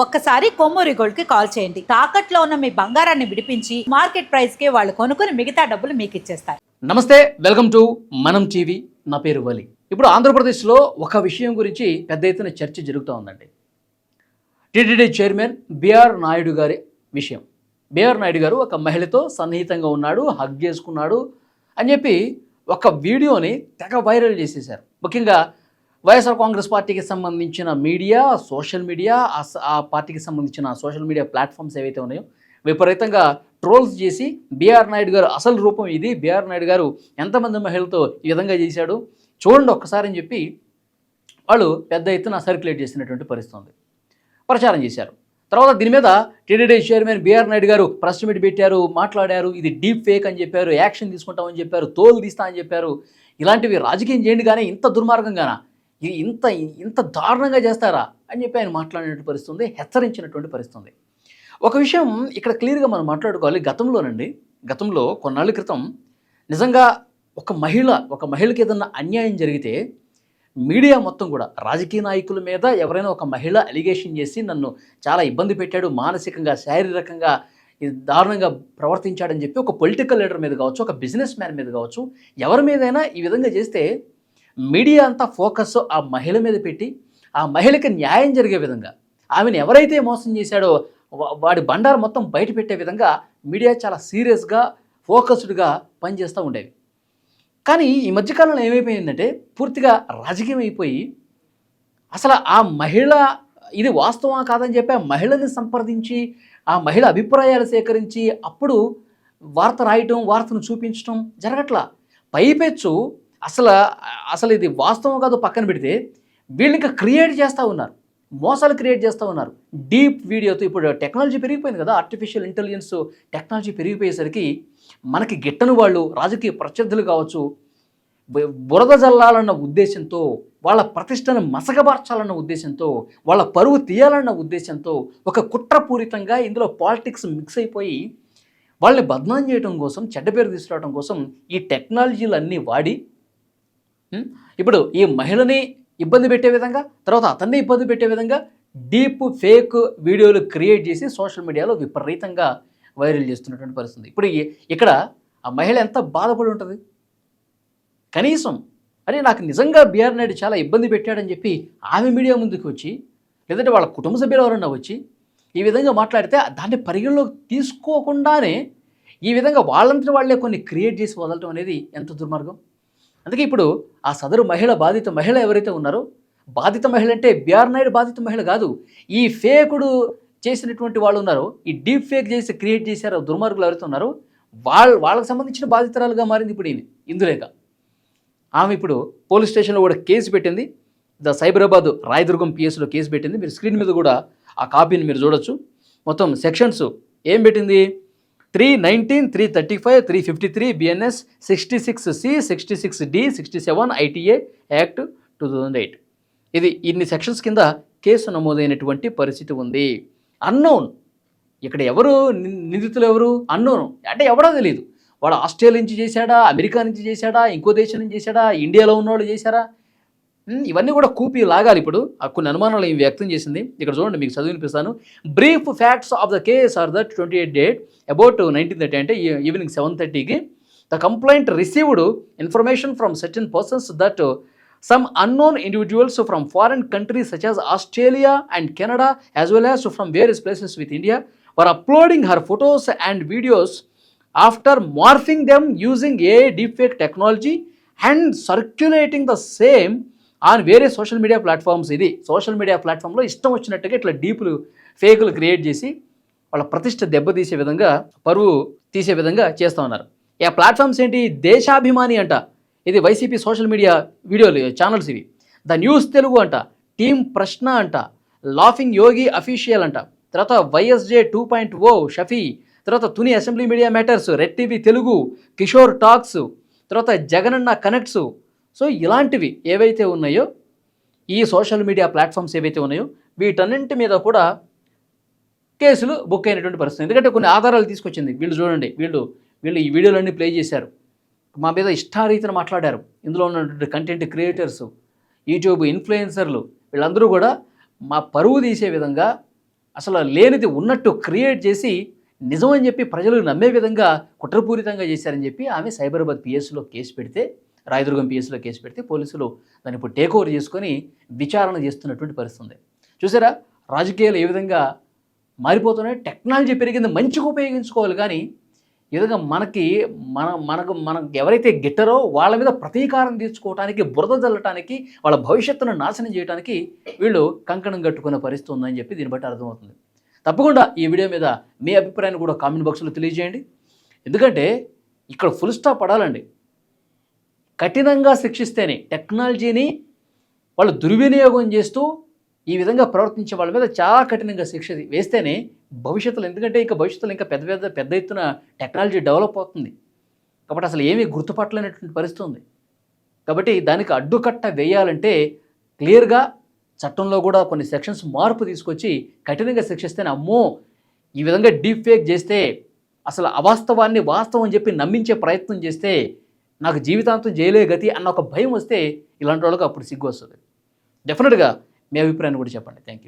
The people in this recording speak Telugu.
ఒక్కసారి కొమ్మూరి గోల్డ్ కి కాల్ చేయండి. తాకట్లో ఉన్న మీ బంగారాన్ని విడిపించి మార్కెట్ ప్రైస్ కి వాళ్ళు కొనుక్కుని మిగతా డబ్బులు మీకు ఇచ్చేస్తారు. నమస్తే, వెల్కమ్ టు మనం టీవీ. నా పేరు వలి. ఇప్పుడు ఆంధ్రప్రదేశ్లో ఒక విషయం గురించి పెద్ద ఎత్తున చర్చ జరుగుతూ ఉందండి. టీటీడీ చైర్మన్ బిఆర్ నాయుడు గారి విషయం. బిఆర్ నాయుడు గారు ఒక మహిళతో సన్నిహితంగా ఉన్నాడు, హగ్ చేసుకున్నాడు అని చెప్పి ఒక వీడియోని తెగ వైరల్ చేసేశారు. ముఖ్యంగా వైఎస్ఆర్ కాంగ్రెస్ పార్టీకి సంబంధించిన మీడియా, సోషల్ మీడియా, ఆ పార్టీకి సంబంధించిన సోషల్ మీడియా ప్లాట్ఫామ్స్ ఏవైతే ఉన్నాయో విపరీతంగా ట్రోల్స్ చేసి బిఆర్ నాయుడు గారు అసలు రూపం ఇది, బిఆర్ నాయుడు గారు ఎంతమంది మహిళలతో ఈ విధంగా చేశాడు చూడండి ఒక్కసారి అని చెప్పి వాళ్ళు పెద్ద ఎత్తున సర్క్యులేట్ చేసినటువంటి పరిస్థితి ఉంది, ప్రచారం చేశారు. తర్వాత దీని మీద టీటీడీ చైర్మన్ బిఆర్ నాయుడు గారు ప్రెస్ మీట్ పెట్టారు, మాట్లాడారు. ఇది డీప్ ఫేక్ అని చెప్పారు, యాక్షన్ తీసుకుంటామని చెప్పారు, తోలు తీస్తా అని చెప్పారు. ఇలాంటివి రాజకీయం చేయండి కానీ ఇంత దుర్మార్గంగానా, ఇది ఇంత దారుణంగా చేస్తారా అని చెప్పి ఆయన మాట్లాడినటువంటి పరిస్థితి ఉంది, హెచ్చరించినటువంటి పరిస్థితి ఉంది. ఒక విషయం ఇక్కడ క్లియర్గా మనం మాట్లాడుకోవాలి. గతంలో కొన్నాళ్ళ క్రితం నిజంగా ఒక మహిళకి ఏదన్నా అన్యాయం జరిగితే మీడియా మొత్తం కూడా రాజకీయ నాయకుల మీద ఎవరైనా ఒక మహిళ అలిగేషన్ చేసి నన్ను చాలా ఇబ్బంది పెట్టాడు, మానసికంగా శారీరకంగా దారుణంగా ప్రవర్తించాడని చెప్పి ఒక పొలిటికల్ లీడర్ మీద కావచ్చు, ఒక బిజినెస్ మ్యాన్ మీద కావచ్చు, ఎవరి మీదైనా ఈ విధంగా చేస్తే మీడియా అంతా ఫోకస్ ఆ మహిళ మీద పెట్టి ఆ మహిళకి న్యాయం జరిగే విధంగా, ఆమెను ఎవరైతే మోసం చేశాడో వాడి బండారు మొత్తం బయట పెట్టే విధంగా మీడియా చాలా సీరియస్గా ఫోకస్డ్గా పనిచేస్తూ ఉండేవి. కానీ ఈ మధ్యకాలంలో ఏమైపోయిందంటే పూర్తిగా రాజకీయం అయిపోయి అసలు ఆ మహిళ ఇది వాస్తవం కాదని చెప్పి ఆ మహిళని సంప్రదించి ఆ మహిళ అభిప్రాయాలు సేకరించి అప్పుడు వార్త రాయటం, వార్తను చూపించడం జరగట్లా. పైపెచ్చు అసలు ఇది వాస్తవం కాదు పక్కన పెడితే వీళ్ళు ఇంకా క్రియేట్ చేస్తూ ఉన్నారు, మోసాలు క్రియేట్ చేస్తూ ఉన్నారు డీప్ వీడియోతో. ఇప్పుడు టెక్నాలజీ పెరిగిపోయింది కదా, ఆర్టిఫిషియల్ ఇంటెలిజెన్స్ టెక్నాలజీ పెరిగిపోయేసరికి మనకి గిట్టని వాళ్ళు రాజకీయ ప్రత్యర్థులు కావచ్చు, బురద జల్లాలన్న ఉద్దేశంతో, వాళ్ళ ప్రతిష్టను మసకబార్చాలన్న ఉద్దేశంతో, వాళ్ళ పరువు తీయాలన్న ఉద్దేశంతో ఒక కుట్రపూరితంగా ఇందులో పాలిటిక్స్ మిక్స్ అయిపోయి వాళ్ళని బద్నాం చేయడం కోసం, చెడ్డ పేరు తీసుకురావడం కోసం ఈ టెక్నాలజీలన్నీ వాడి ఇప్పుడు ఈ మహిళని ఇబ్బంది పెట్టే విధంగా, తర్వాత అతన్ని ఇబ్బంది పెట్టే విధంగా డీప్ ఫేక్ వీడియోలు క్రియేట్ చేసి సోషల్ మీడియాలో విపరీతంగా వైరల్ చేస్తున్నటువంటి పరిస్థితి. ఇప్పుడు ఇక్కడ ఆ మహిళ ఎంత బాధపడి ఉంటుంది. కనీసం అరే నాకు నిజంగా బిఆర్ నాయుడు చాలా ఇబ్బంది పెట్టాడని చెప్పి ఆమె మీడియా ముందుకు వచ్చి, లేదంటే వాళ్ళ కుటుంబ సభ్యులు ఎవరన్నా వచ్చి ఈ విధంగా మాట్లాడితే దాన్ని పరిగణలోకి తీసుకోకుండానే ఈ విధంగా వాళ్ళంతా వాళ్ళే కొన్ని క్రియేట్ చేసి వదలటం అనేది ఎంత దుర్మార్గం. అందుకే ఇప్పుడు ఆ సదరు బాధిత మహిళ ఎవరైతే ఉన్నారో, బాధిత మహిళ అంటే బిఆర్ నాయుడు బాధిత మహిళ కాదు, ఈ ఫేకుడు చేసినటువంటి వాళ్ళు ఉన్నారో, ఈ డీప్ ఫేక్ చేసి క్రియేట్ చేశారో దుర్మార్గులు ఎవరైతే ఉన్నారో వాళ్ళకి సంబంధించిన బాధితురాలుగా మారింది ఇప్పుడు ఇందులేక. ఆమె ఇప్పుడు పోలీస్ స్టేషన్లో కూడా కేసు పెట్టింది, సైబరాబాద్ రాయదుర్గం పిఎస్లో కేసు పెట్టింది. మీరు స్క్రీన్ మీద కూడా ఆ కాపీని మీరు చూడొచ్చు. మొత్తం సెక్షన్స్ ఏం పెట్టింది: 319, 335, 353 BNS, 66C, 66D, 67 ITA act 2008. ఇన్ని సెక్షన్స్ కింద కేసు నమోదైనటువంటి పరిస్థితి ఉంది. అన్నోన్, ఇక్కడ ఎవరు నిందితులు, ఎవరు అన్నోన్ అంటే ఎవడో తెలియదు. వాడు ఆస్ట్రేలియా నుంచి చేశాడా, అమెరికా నుంచి చేశాడా, ఇంకో దేశం నుంచి చేశాడా, ఇండియాలో ఉన్నవాళ్ళు చేశారా, ఇవన్నీ కూడా కూపీ లాగాలి. ఇప్పుడు కొన్ని అనుమానాలు ఏమి వ్యక్తం చేసింది. ఇక్కడ చూడండి, మీకు చదివినిపిస్తాను. Brief facts of the case are that 28 date about 1930 అంటే ఈవినింగ్ 7:30కి the complaint received information from certain persons that some unknown individuals from foreign countries such as Australia and Canada as well as from various places with India were uploading her photos and videos after morphing them using AI deepfake technology and circulating the same on various social media platforms. ఇది సోషల్ మీడియా ప్లాట్ఫామ్లో ఇష్టం వచ్చినట్టుగా ఇట్లా డీపులు ఫేకులు క్రియేట్ చేసి వాళ్ళ ప్రతిష్ట దెబ్బతీసే విధంగా, పరువు తీసే విధంగా చేస్తూ ఉన్నారు. ఈ ప్లాట్ఫామ్స్ ఏంటి? దేశాభిమాని అంట, ఇది వైసీపీ సోషల్ మీడియా వీడియోలు ఛానల్స్ ఇవి. ద న్యూస్ తెలుగు అంట, టీమ్ ప్రశ్న అంట, లాఫింగ్ యోగి అఫీషియల్ అంట, తర్వాత వైఎస్జే 2.0 షఫీ, తర్వాత Tuni assembly media matters, red TV Telugu, Kishore talks, తర్వాత జగనన్న కనెక్ట్స్. సో ఇలాంటివి ఏవైతే ఉన్నాయో, ఈ సోషల్ మీడియా ప్లాట్ఫామ్స్ ఏవైతే ఉన్నాయో వీటన్నింటి మీద కూడా కేసులు బుక్ అయినటువంటి పరిస్థితి. ఎందుకంటే కొన్ని ఆధారాలు తీసుకొచ్చింది. వీళ్ళు చూడండి, వీళ్ళు ఈ వీడియోలన్నీ ప్లే చేశారు, మా మీద ఇష్టారీతిన మాట్లాడారు. ఇందులో ఉన్నటువంటి కంటెంట్ క్రియేటర్స్, యూట్యూబ్ ఇన్ఫ్లుయెన్సర్లు, వీళ్ళందరూ కూడా మా పరువు తీసే విధంగా అసలు లేనిది ఉన్నట్టు క్రియేట్ చేసి నిజమని చెప్పి ప్రజలు నమ్మే విధంగా కుట్రపూరితంగా చేశారని చెప్పి ఆమె సైబరాబాద్ పిఎస్లో కేసు పెడితే, రాయదుర్గం పిఎస్లో కేసు పెడితే పోలీసులు దాన్ని ఇప్పుడు టేక్ ఓవర్ చేసుకొని విచారణ చేస్తున్నటువంటి పరిస్థితి ఉంది. చూసారా రాజకీయాలు ఏ విధంగా మారిపోతున్నాయి. టెక్నాలజీ పెరిగింది మంచిగా ఉపయోగించుకోవాలి, కానీ ఈ విధంగా మనకు ఎవరైతే గిట్టరో వాళ్ళ మీద ప్రతీకారం తీర్చుకోవడానికి, బురద జల్లటానికి, వాళ్ళ భవిష్యత్తును నాశనం చేయడానికి వీళ్ళు కంకణం కట్టుకునే పరిస్థితి ఉందని చెప్పి దీన్ని బట్టి అర్థమవుతుంది. తప్పకుండా ఈ వీడియో మీద మీ అభిప్రాయాన్ని కూడా కామెంట్ బాక్స్లో తెలియజేయండి. ఎందుకంటే ఇక్కడ ఫుల్ స్టాప్ పడాలండి. కఠినంగా శిక్షిస్తేనే, టెక్నాలజీని వాళ్ళు దుర్వినియోగం చేస్తూ ఈ విధంగా ప్రవర్తించే వాళ్ళ మీద చాలా కఠినంగా శిక్ష వేస్తేనే భవిష్యత్తులో, ఎందుకంటే ఇక భవిష్యత్తులో ఇంకా పెద్ద ఎత్తున టెక్నాలజీ డెవలప్ అవుతుంది కాబట్టి అసలు ఏమీ గుర్తుపట్టలేనటువంటి పరిస్థితి ఉంది. కాబట్టి దానికి అడ్డుకట్ట వేయాలంటే క్లియర్గా చట్టంలో కూడా కొన్ని సెక్షన్స్ మార్పు తీసుకొచ్చి కఠినంగా శిక్షిస్తేనే, అమ్మో ఈ విధంగా డీప్ ఫేక్ చేస్తే, అసలు అవాస్తవాన్ని వాస్తవం చెప్పి నమ్మించే ప్రయత్నం చేస్తే నాకు జీవితాంతం జైలే గతి అన్న ఒక భయం వస్తే ఇలాంటి వాళ్ళకి అప్పుడు సిగ్గు వస్తుంది. డెఫినెట్గా మీ అభిప్రాయాన్ని కూడా చెప్పండి. Thank you.